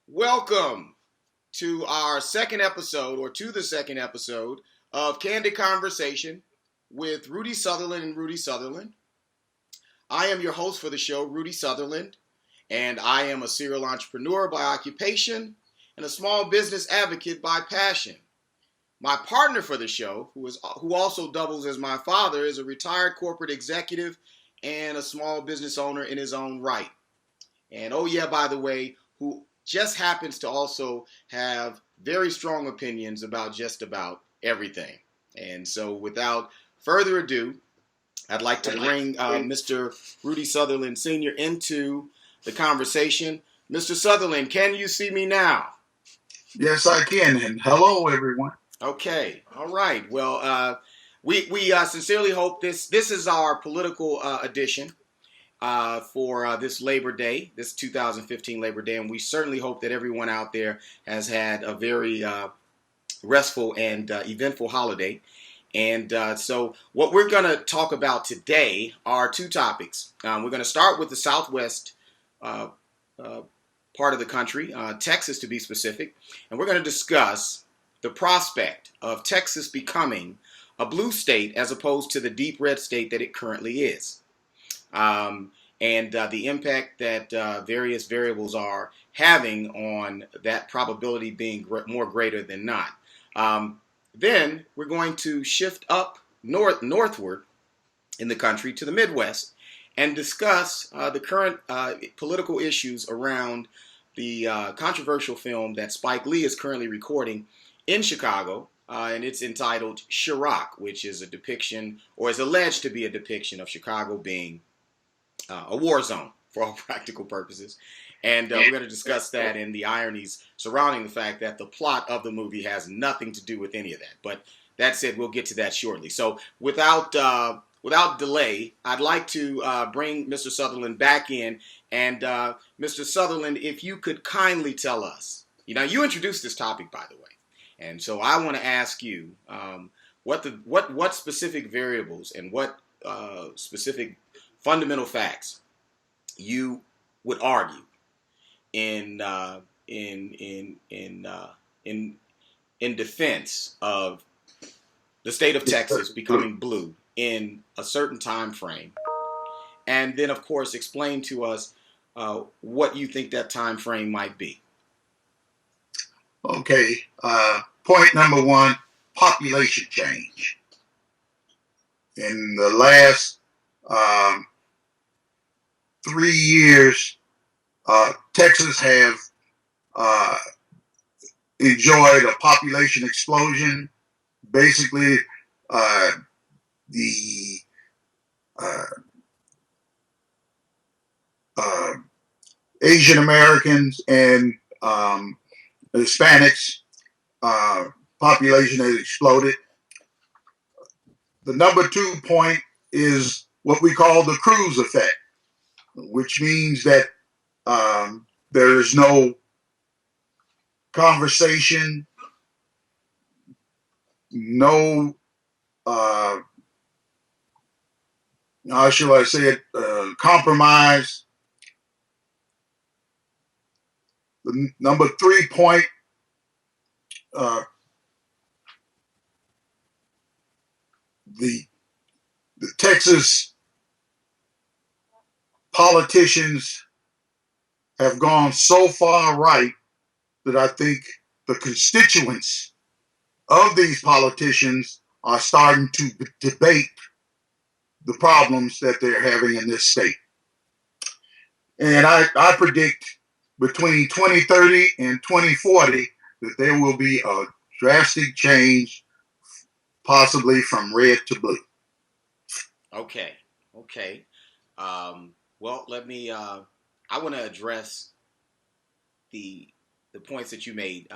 Welcome to our second episode, or to the second episode of Kandid Konversation with Rudy Sutherland and Rudy Sutherland. I am your host for the show, Rudy Sutherland, and I am a serial entrepreneur by occupation and a small business advocate by passion. My partner for the show, who also doubles as my father, is a retired corporate executive and a small business owner in his own right. And oh yeah, by the way, who just happens to also have very strong opinions about just about everything. And so without further ado, I'd like to bring Mr. Rudy Sutherland Sr. into the conversation. Mr. Sutherland, can you see me now? Yes, I can. And hello, everyone. Okay. All right. Well, we sincerely hope this is our political edition for this Labor Day, this 2015 Labor Day, and we certainly hope that everyone out there has had a very restful and eventful holiday. And so what we're going to talk about today are two topics. We're going to start with the Southwest part of the country, Texas to be specific, and we're going to discuss the prospect of Texas becoming a blue state as opposed to the deep red state that it currently is. And the impact that various variables are having on that probability being more greater than not. Then we're going to shift up northward in the country to the Midwest and discuss the current political issues around the controversial film that Spike Lee is currently recording in Chicago. And it's entitled CHIRAQ, which is a depiction, or is alleged to be a depiction, of Chicago being a war zone for all practical purposes. And we're going to discuss that and the ironies surrounding the fact that the plot of the movie has nothing to do with any of that. But that said, we'll get to that shortly. So without delay, I'd like to bring Mr. Sutherland back in. And Mr. Sutherland, if you could kindly tell us, you introduced this topic, by the way. And so I want to ask you what specific variables and what specific fundamental facts you would argue in defense of the state of Texas becoming blue in a certain time frame, and then of course explain to us what you think that time frame might be. Okay. Point number one: population change. In the last 3 years, Texas have enjoyed a population explosion. Basically, the Asian Americans and Hispanics population has exploded. The number 2 point is what we call the cruise effect, which means that there is no conversation, no, how shall I say it, compromise. The number 3 point, the Texas politicians have gone so far right that I think the constituents of these politicians are starting to debate the problems that they're having in this state. And I predict between 2030 and 2040 that there will be a drastic change, possibly from red to blue. Okay. Well, let me. I want to address the points that you made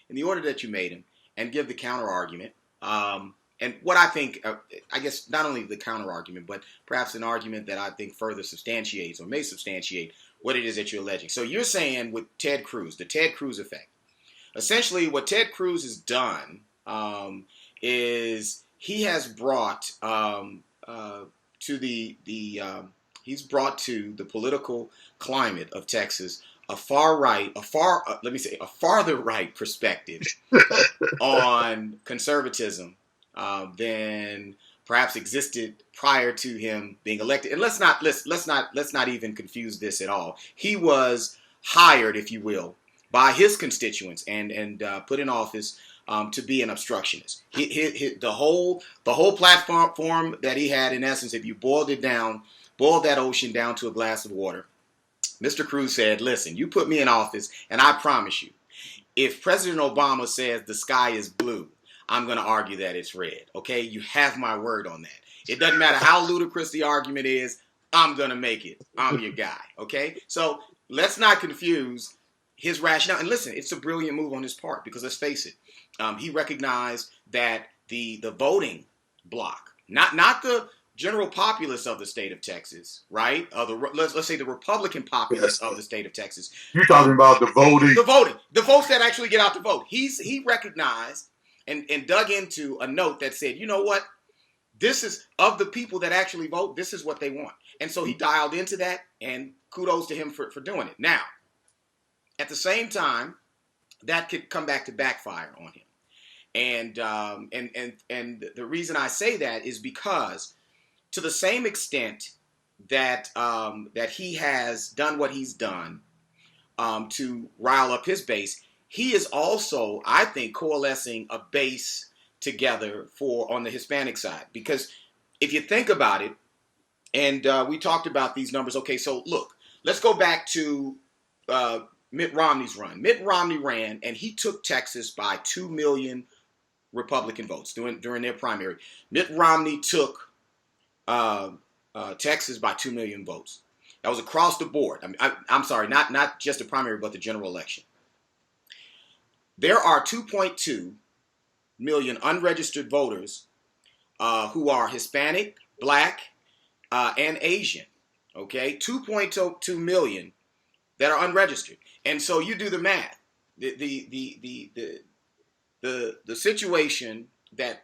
in the order that you made them, and give the counter argument. And what I think, I guess, not only the counter argument, but perhaps an argument that I think further substantiates or may substantiate what it is that you're alleging. So you're saying with Ted Cruz, the Ted Cruz effect. Essentially, what Ted Cruz has done is he has brought he's brought to the political climate of Texas a farther right perspective on conservatism than perhaps existed prior to him being elected. And let's not even confuse this at all. He was hired, if you will, by his constituents and put in office to be an obstructionist. The whole platform that he had, in essence, if you boiled that ocean down to a glass of water, Mr. Cruz said, listen, you put me in office, and I promise you, if President Obama says the sky is blue, I'm going to argue that it's red. Okay? You have my word on that. It doesn't matter how ludicrous the argument is. I'm going to make it. I'm your guy. Okay? So let's not confuse his rationale. And listen, it's a brilliant move on his part because let's face it. He recognized that the voting bloc, not the general populace of the state of Texas, right? Let's say the Republican populace of the state of Texas. You're talking about the voting. The folks that actually get out to vote. He recognized and dug into a note that said, you know what? This is, of the people that actually vote, this is what they want. And so he dialed into that, and kudos to him for doing it. Now, at the same time, that could come back to backfire on him. And the reason I say that is because to the same extent that he has done what he's done to rile up his base, he is also, I think, coalescing a base together on the Hispanic side. Because if you think about it, and we talked about these numbers. Okay, so look, let's go back to Mitt Romney's run. Mitt Romney ran, and he took Texas by 2 million Republican votes during their primary. Mitt Romney took Texas by 2 million votes. That was across the board. I'm sorry, not just the primary, but the general election. There are 2.2 million unregistered voters who are Hispanic, Black, and Asian. Okay, 2.2 million that are unregistered. And so you do the math. The situation that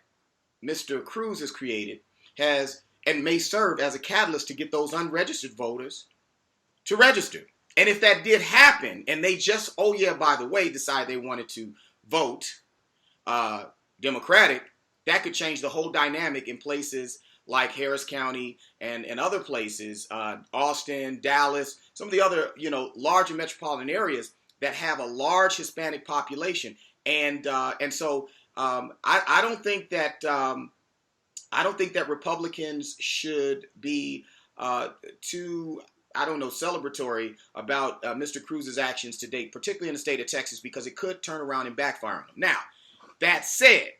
Mr. Cruz has created has and may serve as a catalyst to get those unregistered voters to register. And if that did happen, and they just, oh yeah, by the way, decide they wanted to vote Democratic, that could change the whole dynamic in places like Harris County and other places, Austin, Dallas, some of the other, larger metropolitan areas that have a large Hispanic population. And so I don't think that Republicans should be too, celebratory about Mr. Cruz's actions to date, particularly in the state of Texas, because it could turn around and backfire on him. Now, that said,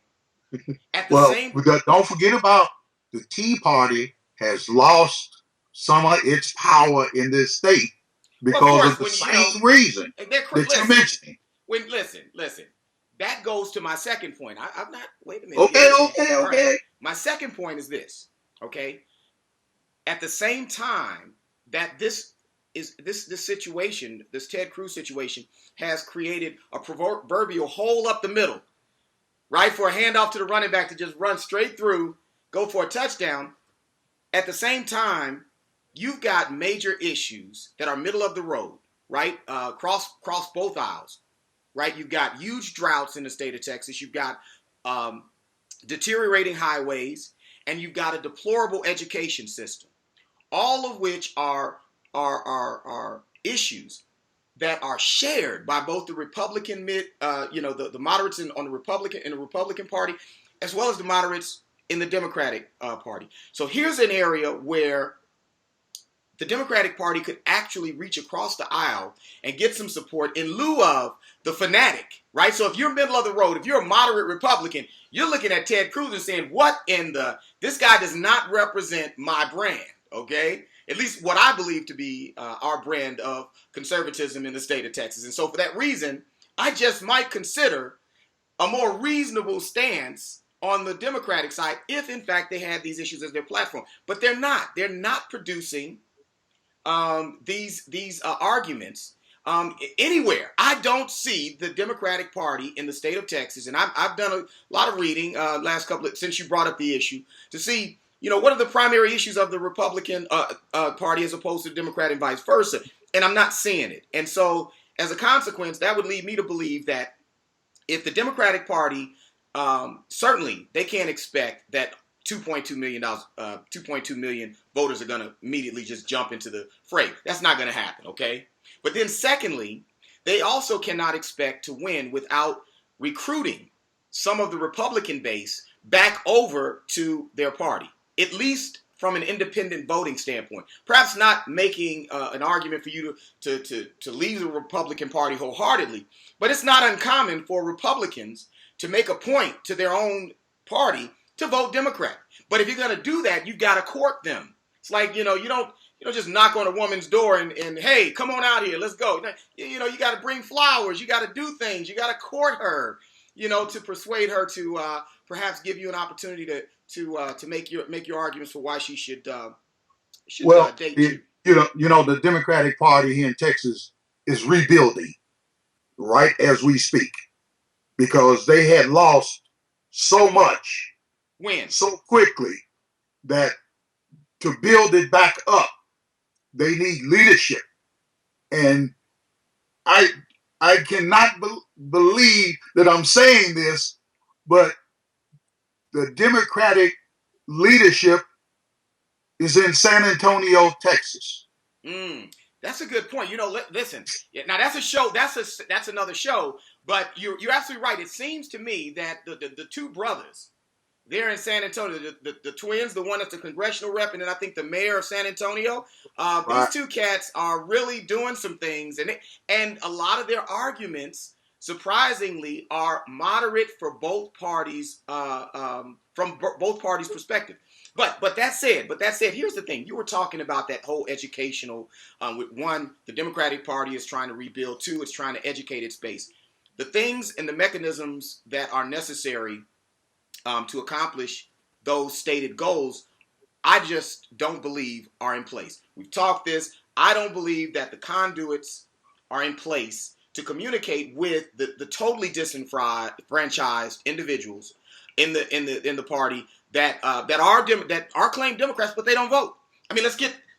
don't forget about the Tea Party has lost some of its power in this state because of the same reason that you're mentioning. Listen. That goes to my second point. I'm not. Wait a minute. Okay. Right. My second point is this. Okay. At the same time that this situation, this Ted Cruz situation, has created a proverbial hole up the middle, right, for a handoff to the running back to just run straight through, go for a touchdown. At the same time, you've got major issues that are middle of the road, right? Cross both aisles. Right, you've got huge droughts in the state of Texas. You've got deteriorating highways, and you've got a deplorable education system. All of which are issues that are shared by both the Republican the moderates on the Republican Party, as well as the moderates in the Democratic Party. So here's an area where the Democratic Party could actually reach across the aisle and get some support in lieu of the fanatic, right? So if you're middle of the road, if you're a moderate Republican, you're looking at Ted Cruz and saying, this guy does not represent my brand, okay? At least what I believe to be our brand of conservatism in the state of Texas. And so for that reason, I just might consider a more reasonable stance on the Democratic side if, in fact, they had these issues as their platform. But they're not. They're not producing these arguments anywhere. I don't see the Democratic Party in the state of Texas, and I've done a lot of reading since you brought up the issue to see, what are the primary issues of the Republican Party as opposed to the Democrat and vice versa. and I'm not seeing it. And so, as a consequence, that would lead me to believe that if the Democratic Party, certainly they can't expect that 2.2 million voters are going to immediately just jump into the fray. That's not going to happen, okay? But then secondly, they also cannot expect to win without recruiting some of the Republican base back over to their party, at least from an independent voting standpoint. Perhaps not making an argument for you to leave the Republican Party wholeheartedly, but it's not uncommon for Republicans to make a point to their own party to vote Democrat. But if you're going to do that, you've got to court them. It's like, you don't just knock on a woman's door and hey, come on out here, let's go. You got to bring flowers, you got to do things, you got to court her, to persuade her to perhaps give you an opportunity to make your arguments for why she should date you. The Democratic Party here in Texas is rebuilding right as we speak because they had lost so much so quickly that to build it back up, they need leadership. And I cannot believe that I'm saying this, but the Democratic leadership is in San Antonio, Texas. That's a good point. Listen. Now that's a show. That's another show. But you're absolutely right. It seems to me that the two brothers, they're in San Antonio. The twins, the one that's the congressional rep, and then I think the mayor of San Antonio. Right. These two cats are really doing some things, and a lot of their arguments, surprisingly, are moderate for both parties, from both parties' perspective. But that said, here's the thing. You were talking about that whole educational, with one, the Democratic Party is trying to rebuild. Two, it's trying to educate its base. The things and the mechanisms that are necessary to accomplish those stated goals, I just don't believe are in place. We've talked this. I don't believe that the conduits are in place to communicate with the totally disenfranchised individuals in the party that are claimed Democrats, but they don't vote. I mean,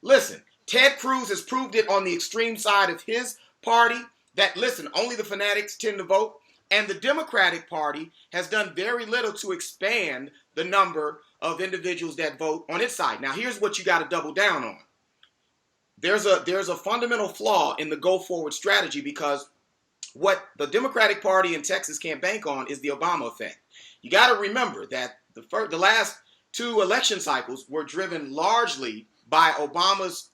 listen. Ted Cruz has proved it on the extreme side of his party that, listen, only the fanatics tend to vote. And the Democratic Party has done very little to expand the number of individuals that vote on its side. Now, here's what you got to double down on. There's a fundamental flaw in the go-forward strategy because what the Democratic Party in Texas can't bank on is the Obama effect. You got to remember that the last two election cycles were driven largely by Obama's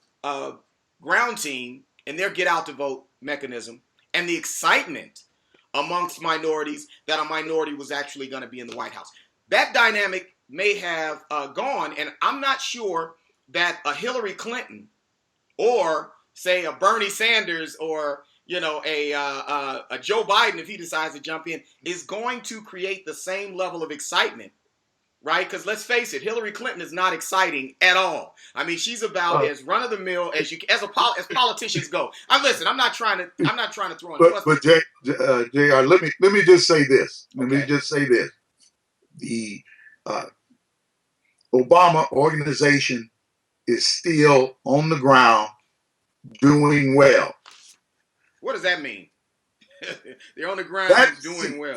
ground team and their get-out-to-vote mechanism and the excitement amongst minorities that a minority was actually going to be in the White House. That dynamic may have gone, and I'm not sure that a Hillary Clinton or, say, a Bernie Sanders or a Joe Biden, if he decides to jump in, is going to create the same level of excitement, right? Because let's face it, Hillary Clinton is not exciting at all. I mean, she's about as run of the mill as politicians go. I'm not trying to throw in. But JR, let me just say this. The Obama organization is still on the ground doing well. What does that mean? They're on the ground doing well.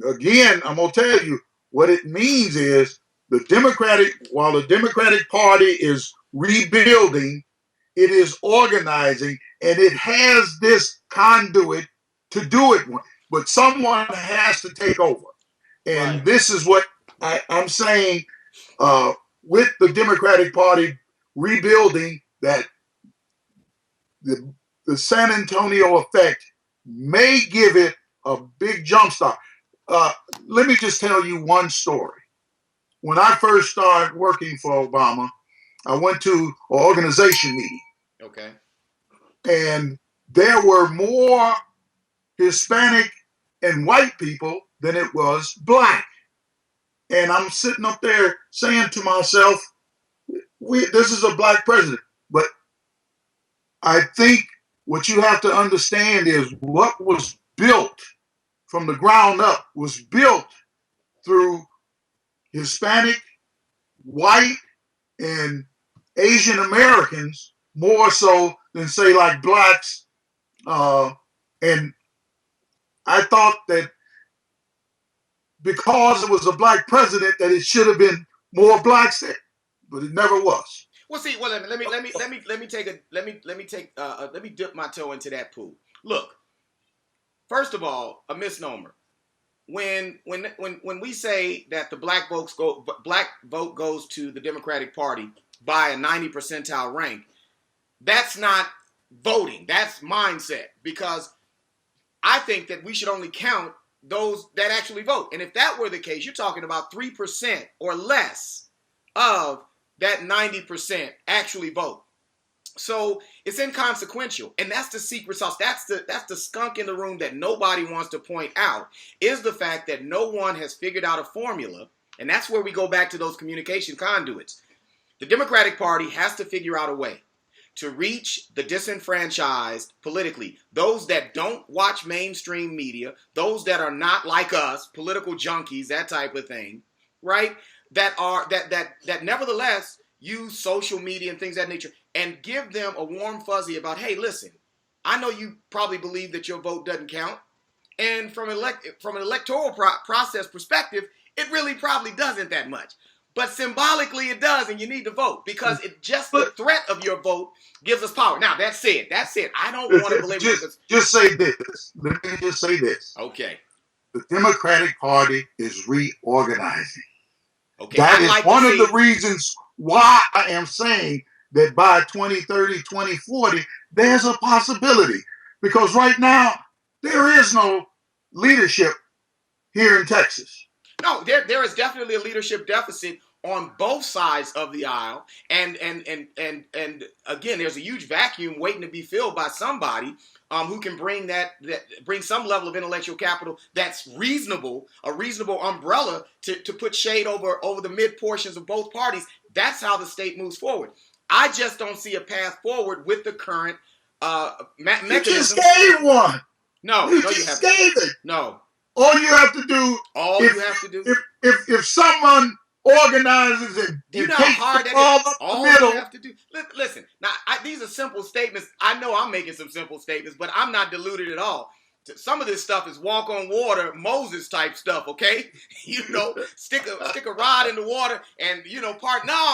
Again, I'm going to tell you what it means is while the Democratic Party is rebuilding, it is organizing, and it has this conduit to do it. But someone has to take over. And right. This is what I'm saying with the Democratic Party rebuilding, that the San Antonio effect may give it a big jump start. Let me just tell you one story. When I first started working for Obama, I went to an organization meeting. Okay. And there were more Hispanic and white people than it was black. And I'm sitting up there saying to myself, this is a black president. But I think what you have to understand is what was built from the ground up was built through Hispanic, white, and Asian Americans more so than say like blacks. And I thought that because it was a black president that it should have been more blacks there, but it never was. Well, see, well, let me dip my toe into that pool. Look, first of all, a misnomer. When we say that the black vote goes to the Democratic Party by a 90 percentile rank, that's not voting. That's mindset. Because I think that we should only count those that actually vote. And if that were the case, you're talking about 3% or less of that 90% actually vote. So it's inconsequential, and that's the secret sauce. That's the skunk in the room that nobody wants to point out, is the fact that no one has figured out a formula, and that's where we go back to those communication conduits. The Democratic Party has to figure out a way to reach the disenfranchised politically, those that don't watch mainstream media, those that are not like us, political junkies, that type of thing, right? That nevertheless use social media and things of that nature, and give them a warm fuzzy about, hey, listen, I know you probably believe that your vote doesn't count, and from an electoral process perspective, it really probably doesn't that much. But symbolically it does, and you need to vote, because the threat of your vote gives us power. Now, that's it. I don't want to believe it. Just say this. Let me just say this. Okay. The Democratic Party is reorganizing. Okay. That is one of the reasons why I am saying that by 2030, 2040, there's a possibility. Because right now, there is no leadership here in Texas. No, there is definitely a leadership deficit on both sides of the aisle, and again, there's a huge vacuum waiting to be filled by somebody who can bring bring some level of intellectual capital that's reasonable, a reasonable umbrella to put shade over the mid portions of both parties. That's how the state moves forward. I just don't see a path forward with the current mechanism. You just gave one. You just gave it. No. All you have to do. If someone organizes and takes the ball up the middle. You have to do. Listen, now these are simple statements. I know I'm making some simple statements, but I'm not deluded at all. Some of this stuff is walk on water, Moses type stuff. Okay, stick a rod in the water, and No,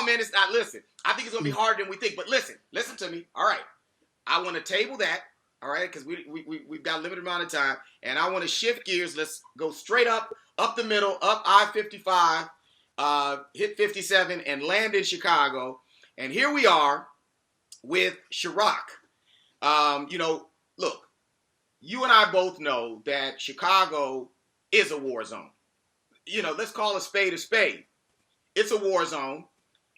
man, it's not. Listen, I think it's gonna be harder than we think. But listen to me. All right, I want to table that. All right, because we've got a limited amount of time, and I want to shift gears. Let's go straight up the middle, up I-55, hit 57, and land in Chicago. And here we are with CHIRAQ. Look, you and I both know that Chicago is a war zone. Let's call a spade a spade. It's a war zone.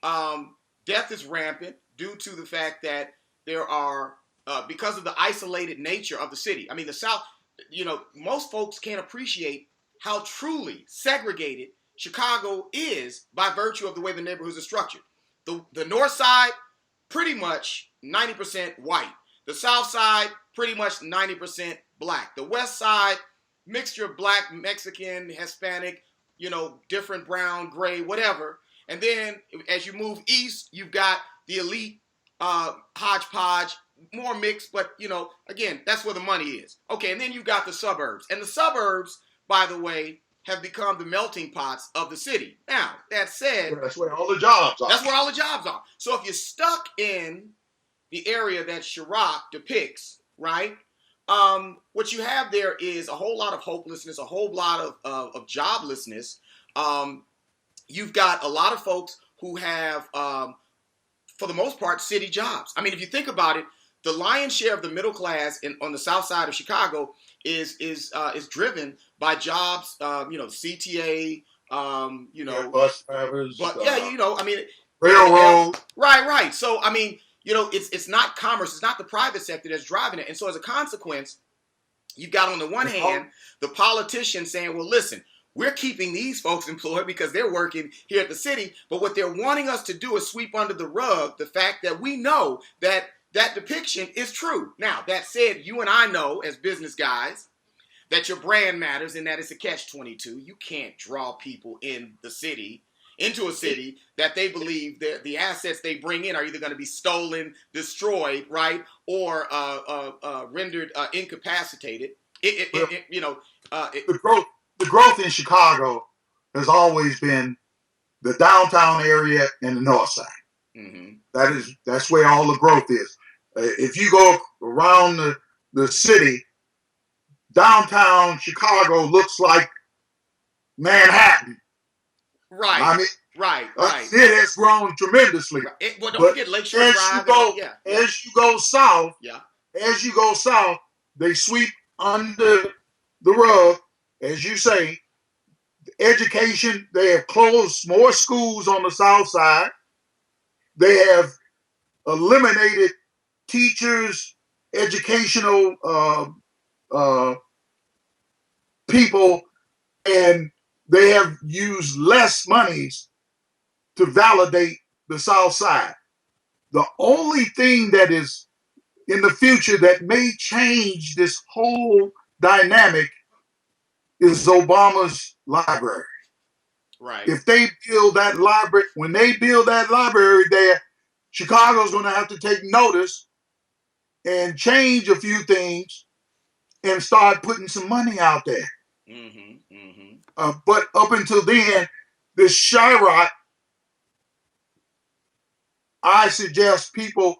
Death is rampant due to the fact that there are because of the isolated nature of the city. I mean, the South, most folks can't appreciate how truly segregated Chicago is by virtue of the way the neighborhoods are structured. The north side, pretty much 90% white. The south side, pretty much 90% black. The west side, mixture of black, Mexican, Hispanic, different brown, gray, whatever. And then as you move east, you've got the elite hodgepodge, more mixed, but again, that's where the money is. Okay, and then you've got the suburbs. And the suburbs, by the way, have become the melting pots of the city. Now, that said, that's where all the jobs are. That's where all the jobs are. So if you're stuck in the area that CHIRAQ depicts, right? What you have there is a whole lot of hopelessness, a whole lot of joblessness. You've got a lot of folks who have, for the most part, city jobs. I mean, if you think about it, the lion's share of the middle class on the south side of Chicago is driven by jobs, CTA, bus drivers. But I mean, railroad. Right. So I mean, it's not commerce, it's not the private sector that's driving it, and so as a consequence, you've got on the one hand the politicians saying, well, listen, we're keeping these folks employed because they're working here at the city, but what they're wanting us to do is sweep under the rug the fact that we know that depiction is true. Now, that said, you and I know as business guys that your brand matters and that it's a catch-22. You can't draw people in the city into a city that they believe that the assets they bring in are either going to be stolen, destroyed, right, or rendered incapacitated. The growth in Chicago has always been the downtown area and the north side. Mm-hmm. That's where all the growth is. If you go around the city, downtown Chicago looks like Manhattan. Right. I mean, right. It has grown tremendously. Right. Well, don't forget Lakeshore Drive. As you go south, they sweep under the rug, as you say. Education, they have closed more schools on the south side. They have eliminated teachers, educational people, and they have used less monies to validate the south side. The only thing that is in the future that may change this whole dynamic is Obama's library. Right. If they build that library, when they build that library there, Chicago's going to have to take notice and change a few things and start putting some money out there. Mm-hmm, mm-hmm. But up until then, this CHIRAQ, I suggest people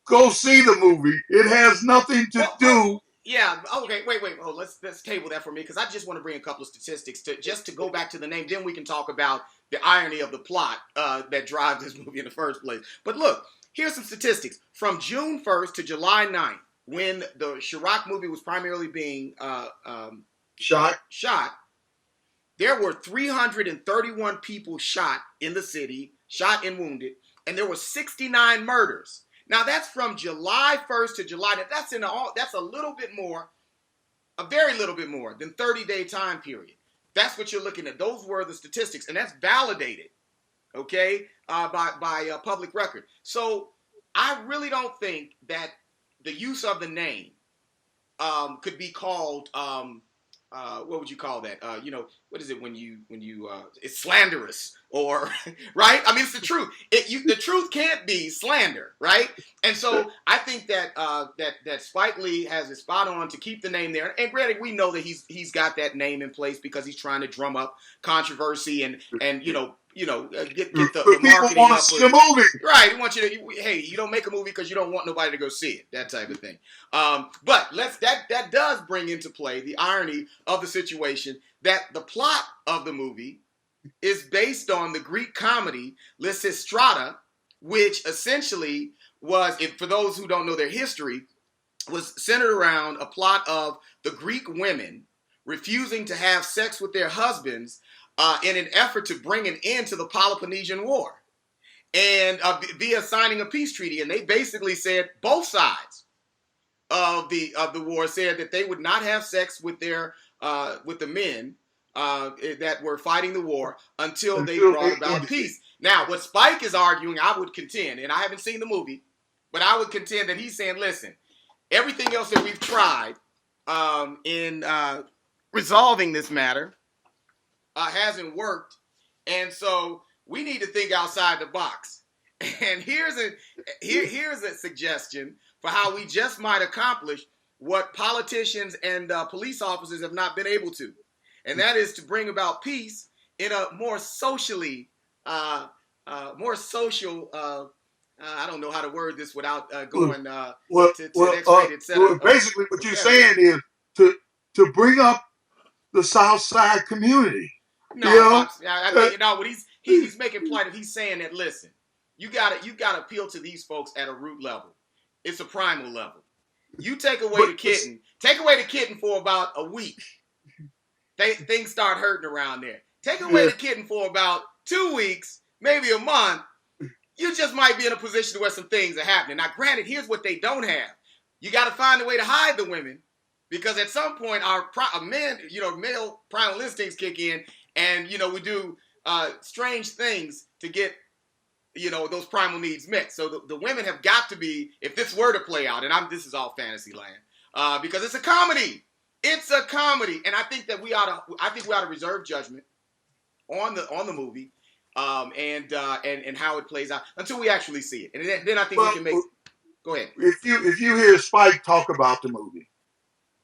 go see the movie. It has nothing to do. Yeah. Okay. Wait. Oh, let's table that for me, because I just want to bring a couple of statistics to go back to the name. Then we can talk about the irony of the plot that drives this movie in the first place. But look, here's some statistics from June 1st to July 9th, when the CHIRAQ movie was primarily being shot. There were 331 people shot in the city, shot and wounded, and there were 69 murders. Now that's from July 1st to July. That's a little bit more, a very little bit more than 30-day time period. That's what you're looking at. Those were the statistics, and that's validated, okay, by public record. So I really don't think that the use of the name could be called what would you call that? What is it when you it's slanderous, or right? I mean, it's the truth. The truth can't be slander, right? And so I think that that Spike Lee has it spot on to keep the name there. And granted, we know that he's got that name in place because he's trying to drum up controversy and get the marketing want to see a movie. Right. He wants you to, hey, you don't make a movie because you don't want nobody to go see it, that type of thing. But that does bring into play the irony of the situation, that the plot of the movie is based on the Greek comedy Lysistrata, which essentially was, for those who don't know their history, was centered around a plot of the Greek women refusing to have sex with their husbands in an effort to bring an end to the Peloponnesian War, and via signing a peace treaty. And they basically said, both sides of the war said that they would not have sex with with the men that were fighting the war until they brought about peace. Now, what Spike is arguing, I would contend, and I haven't seen the movie, but I would contend that he's saying, listen, everything else that we've tried in resolving this matter hasn't worked, and so we need to think outside the box. And here's a suggestion for how we just might accomplish what politicians and police officers have not been able to, and that is to bring about peace in a more socially, more social. I don't know how to word this without going to X-rated setup. Basically, what you're saying is to bring up the South Side community. No, I think what he's making plight of. He's saying that, listen, you gotta appeal to these folks at a root level. It's a primal level. You take away the kitten for about a week. Things start hurting around there. Take away the kitten for about 2 weeks, maybe a month. You just might be in a position where some things are happening. Now, granted, here's what they don't have. You got to find a way to hide the women, because at some point our men, male primal instincts kick in, and we do strange things to get those primal needs met. So the women have got to be, if this were to play out, and this is all fantasy land, because it's a comedy. It's a comedy, and I think that we ought to reserve judgment on the movie and how it plays out until we actually see it, and then I think Well, we can make. Go ahead. If you hear Spike talk about the movie,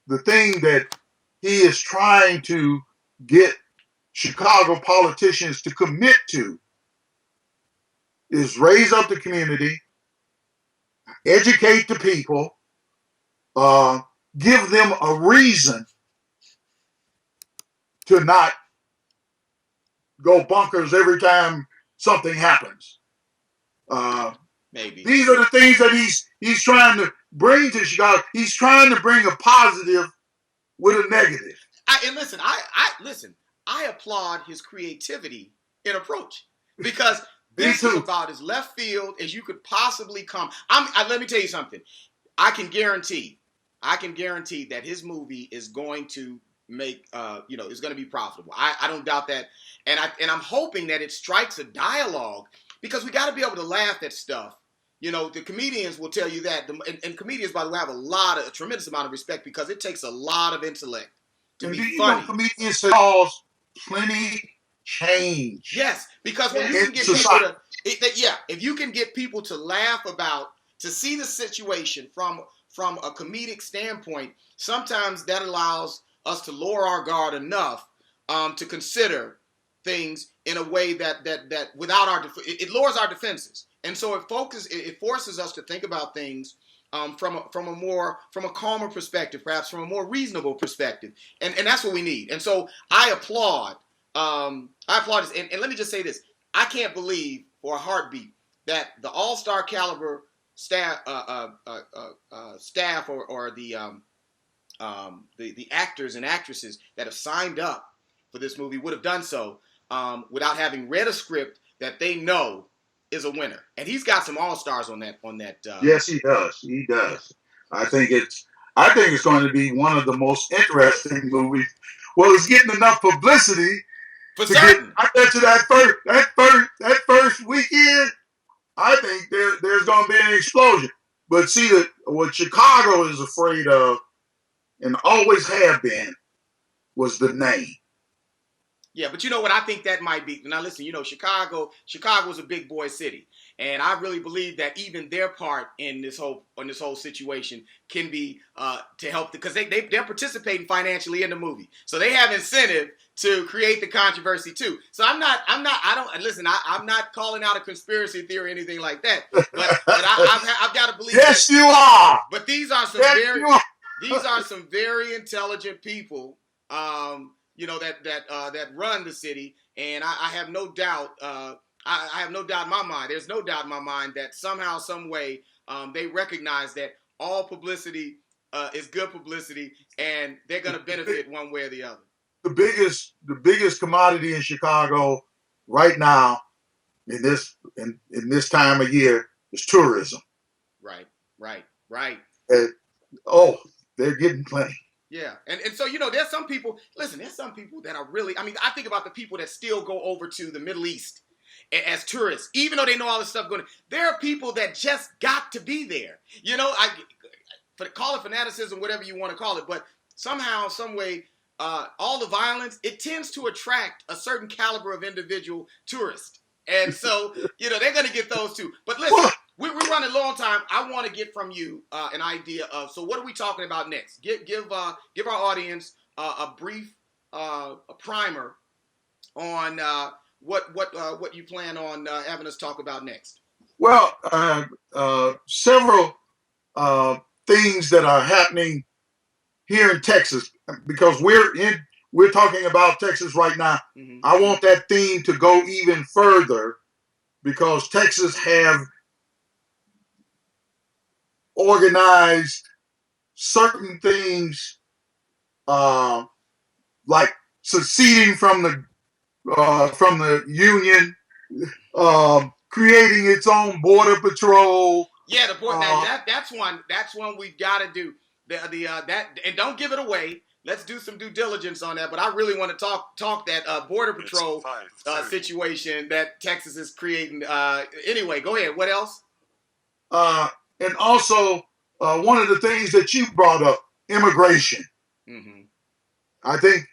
the thing that he is trying to get Chicago politicians to commit to is raise up the community, educate the people, give them a reason to not go bonkers every time something happens. Maybe these are the things that he's trying to bring to Chicago. He's trying to bring a positive with a negative. Listen. I applaud his creativity in approach because this is about as left field as you could possibly come. Let me tell you something. I can guarantee that his movie is going to make, is going to be profitable. I don't doubt that, and I'm hoping that it strikes a dialogue because we got to be able to laugh at stuff. The comedians will tell you that, and comedians, by the way, have a tremendous amount of respect because it takes a lot of intellect to be funny. Comedians cause plenty change. Yes, because when you can get people if you can get people to laugh to see the situation from a comedic standpoint, sometimes that allows us to lower our guard enough to consider things in a way that without it lowers our defenses, and so it forces us to think about things from a calmer perspective, perhaps from a more reasonable perspective, and that's what we need. And so I applaud this. And let me just say this: I can't believe for a heartbeat that the all-star caliber staff or the actors and actresses that have signed up for this movie would have done so without having read a script that they know is a winner. And he's got some all-stars on that. Yes, he does. He does. I think it's going to be one of the most interesting movies. Well, it's getting enough publicity. For certain. I bet you that first weekend, I think there's going to be an explosion. But see, what Chicago is afraid of, and always have been, was the name. Yeah, but you know what? I think that might be. Now, listen, Chicago's a big boy city, and I really believe that even their part in this whole situation can be to help because they're participating financially in the movie, so they have incentive to create the controversy too. So I'm not calling out a conspiracy theory or anything like that, but I've got to believe. Yes, you are. But these are some very intelligent people. That run the city, and I have no doubt. I have no doubt in my mind. There's no doubt in my mind that somehow, some way, they recognize that all publicity is good publicity, and they're going to benefit one way or the other. The biggest commodity in Chicago right now, in this time of year, is tourism. Right. They're getting plenty. Yeah, and so there's some people. Listen, there's some people that are really. I mean, I think about the people that still go over to the Middle East as tourists, even though they know all this stuff going on. There are people that just got to be there. Call it fanaticism, whatever you want to call it, but somehow, some way, all the violence it tends to attract a certain caliber of individual tourist, and so they're going to get those too. But listen. We're running low on time. I want to get from you an idea of, so what are we talking about next? Give our audience a brief a primer on what you plan on having us talk about next. Well, several things that are happening here in Texas, because we're talking about Texas right now. Mm-hmm. I want that theme to go even further because Texas have organized certain things like seceding from the Union, creating its own border patrol. Yeah, that's one we've got to do. And don't give it away. Let's do some due diligence on that. But I really want to talk that border patrol situation that Texas is creating. Anyway, go ahead. What else? And also, one of the things that you brought up, immigration. Mm-hmm. I think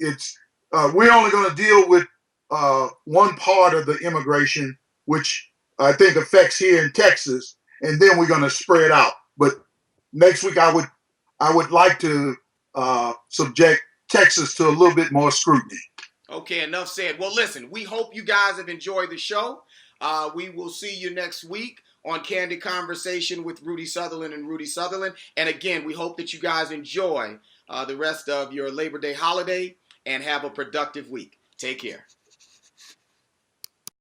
we're only going to deal with one part of the immigration, which I think affects here in Texas, and then we're going to spread out. But next week, I would like to subject Texas to a little bit more scrutiny. Okay, enough said. Well, listen, we hope you guys have enjoyed the show. We will see you next week on Kandid Konversation with Rudy Sutherland and Rudy Sutherland. And again, we hope that you guys enjoy the rest of your Labor Day holiday and have a productive week. Take care.